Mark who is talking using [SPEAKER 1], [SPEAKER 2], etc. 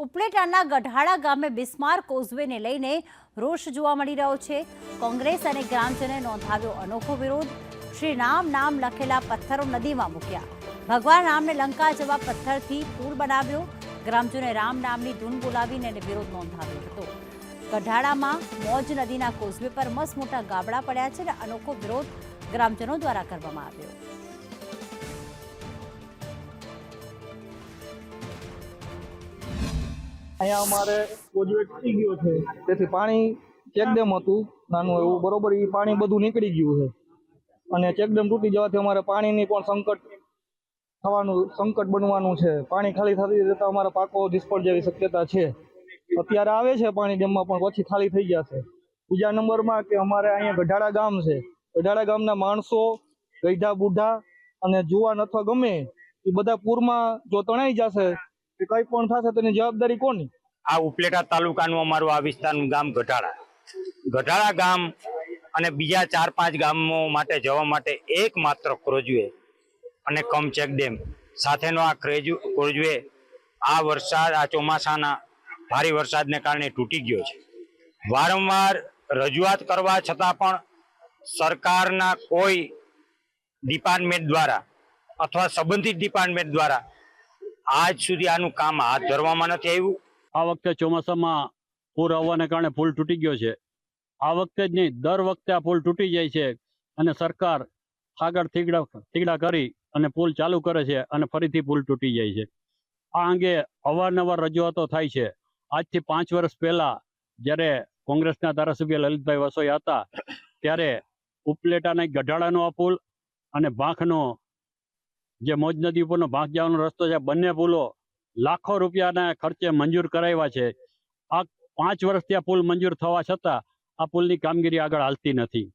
[SPEAKER 1] ઉપલેટાના ગઢાળા ગામે બિસ્માર કોઝવેને લઈને રોષ જોવા મળી રહ્યો છે। કોંગ્રેસ અને ગ્રામજનોએ નોંધાવ્યો અનોખો વિરોધ। શ્રી રામ નામ લખેલા પથ્થરો નદીમાં મૂક્યા। ભગવાન રામને લંકા જવા પથ્થરથી પુલ બનાવ્યો। ગ્રામજનોએ રામ નામની ધૂન બોલાવીને વિરોધ નોંધાવ્યો હતો। ગઢાળામાં મોજ નદીના કોઝવે પર મસ્ત મોટા ગાબડા પડ્યા છે અને અનોખો વિરોધ ગ્રામજનો દ્વારા કરવામાં આવ્યો।
[SPEAKER 2] અહીંયા અમારે કોઝવે તૂટી ગયો છે, તેથી પાણી ચેકડેમ હતું નાનું એવું, બરોબર એ પાણી બધું નીકળી ગયું છે અને ચેકડેમ તૂટી જવાથી અમારે પાણીની પણ સંકટ બનવાનું છે। પાણી ખાલી થતી જતા અમારા પાકો નિષ્ફળ જેવી શક્યતા છે। અત્યારે આવે છે પાણી ડેમમાં, પણ પછી ખાલી થઈ જશે। બીજા નંબરમાં કે અમારે અહીંયા ગઢાળા ગામ છે, ગઢાળા ગામના માણસો ગઈઢા બુઢા અને જુવાન અથવા ગમે એ બધા પૂરમાં જો તણાઈ જશે કે કંઈ પણ થશે તેની જવાબદારી કોની?
[SPEAKER 3] આ ઉપલેટા તાલુકાનું અમારું આ વિસ્તારનું ગામ ગઢાળા ગામ અને બીજા 4-5 ગામો માટે જવા માટે એકમાત્ર કોઝવે અને કમ ચેકડેમ સાથેનો આ કોઝવે આ ચોમાસાના ભારે વરસાદને કારણે તૂટી ગયો છે। વારંવાર રજૂઆત કરવા છતાં પણ સરકારના કોઈ ડિપાર્ટમેન્ટ દ્વારા અથવા સંબંધિત ડિપાર્ટમેન્ટ દ્વારા આજ સુધી આનું કામ હાથ ધરવામાં નથી આવ્યું।
[SPEAKER 4] આ વખતે ચોમાસામાં પૂર આવવાને કારણે પુલ તૂટી ગયો છે। આ વખતે જ નહીં, દર વખતે આ પુલ તૂટી જાય છે અને સરકાર આગળ થીગડા કરી અને પુલ ચાલુ કરે છે અને ફરીથી પુલ તૂટી જાય છે। આ અંગે અવારનવાર રજૂઆતો થાય છે। આજથી 5 વર્ષ પહેલા જ્યારે કોંગ્રેસના ધારાસભ્ય લલિતભાઈ વસોઈ હતા ત્યારે ઉપલેટાના ગઢાળાનો આ પુલ અને ભાંખનો જે મોજ નદી ઉપરનો ભાંખ જવાનો રસ્તો છે, બંને પુલો લાખો રૂપિયાના ખર્ચે મંજૂર કરાવ્યા છે। આ 5 વર્ષથી આ પુલ મંજૂર થવા છતાં આ પુલની કામગીરી આગળ હાલતી નથી।